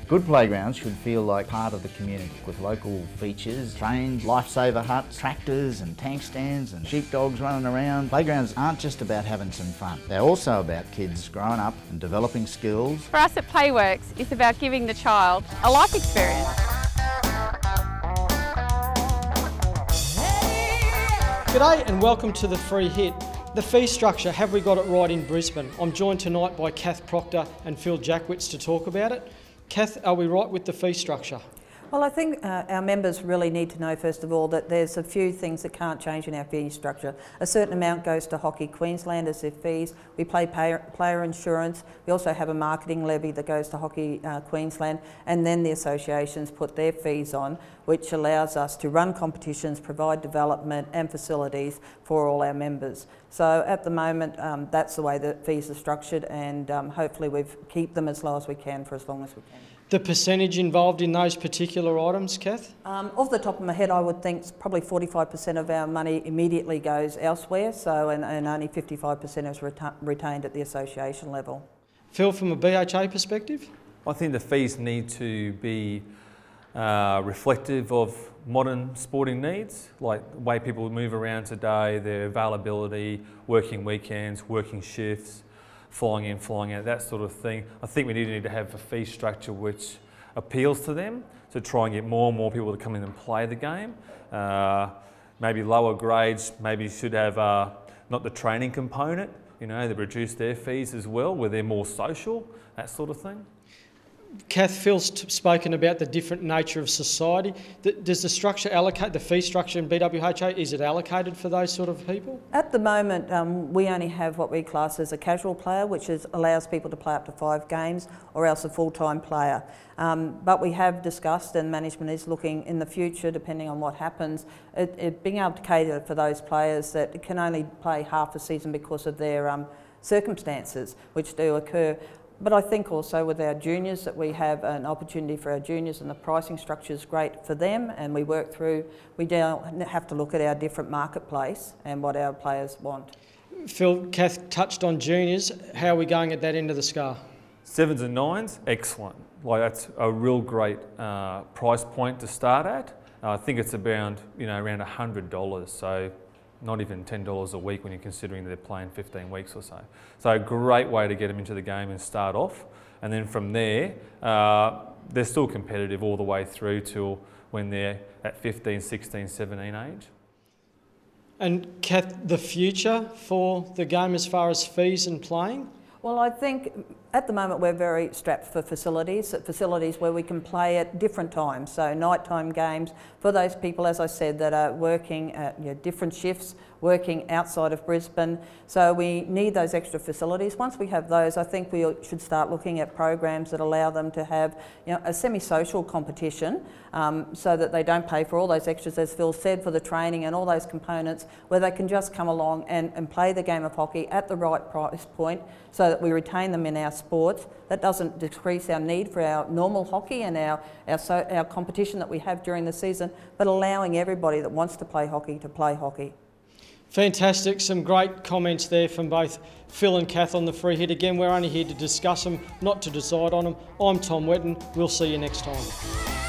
Good playgrounds should feel like part of the community, with local features, trained lifesaver huts, tractors and tank stands and sheepdogs running around. Playgrounds aren't just about having some fun. They're also about kids growing up and developing skills. For us at Playworks, it's about giving the child a life experience. G'day and welcome to The Free Hit. The fee structure, have we got it right in Brisbane? I'm joined tonight by Kath Proctor and Phil Jackwitz to talk about it. Kath, are we right with the fee structure? Well, I think our members really need to know, first of all, that there's a few things that can't change in our fee structure. A certain amount goes to Hockey Queensland as their fees. We pay player insurance. We also have a marketing levy that goes to Hockey Queensland, and then the associations put their fees on, which allows us to run competitions, provide development and facilities for all our members. So at the moment, that's the way the fees are structured, and hopefully we keep them as low as we can for as long as we can. The percentage involved in those particular items, Kath? Off the top of my head, I would think probably 45% of our money immediately goes elsewhere, so and only 55% is retained at the association level. Phil, from a BHA perspective? I think the fees need to be reflective of modern sporting needs, like the way people move around today, their availability, working weekends, working shifts, flying in, flying out, that sort of thing. I think we need to have a fee structure which appeals to them, to try and get more and more people to come in and play the game. Maybe lower grades maybe should have not the training component, you know, they reduce their fees as well, where they're more social, that sort of thing. Kath, Phil's spoken about the different nature of society. Does the structure allocate, the fee structure in BWHA, is it allocated for those sort of people? At the moment, we only have what we class as a casual player, which allows people to play up to 5 games, or else a full-time player. But we have discussed, and management is looking in the future, depending on what happens, being able to cater for those players that can only play half a season because of their circumstances, which do occur. But I think also with our juniors that we have an opportunity for our juniors, and the pricing structure is great for them, and we work through, we don't have to look at our different marketplace and what our players want. Phil, Kath touched on juniors. How are we going at that end of the scale? 7s and 9s, excellent. Like that's a real great price point to start at. I think it's around $100, so not even $10 a week when you're considering that they're playing 15 weeks or so. So a great way to get them into the game and start off. And then from there, they're still competitive all the way through till when they're at 15, 16, 17 age. And Kath, the future for the game as far as fees and playing? Well, I think at the moment we're very strapped for facilities where we can play at different times. So nighttime games for those people, as I said, that are working at different shifts, working outside of Brisbane. So we need those extra facilities. Once we have those, I think we should start looking at programs that allow them to have a semi-social competition, so that they don't pay for all those extras, as Phil said, for the training and all those components, where they can just come along and play the game of hockey at the right price point, so that we retain them in our sports. That doesn't decrease our need for our normal hockey and our competition that we have during the season, but allowing everybody that wants to play hockey to play hockey. Fantastic, some great comments there from both Phil and Kath on the Free Hit. Again, we're only here to discuss them, not to decide on them. I'm Tom Wetton, we'll see you next time.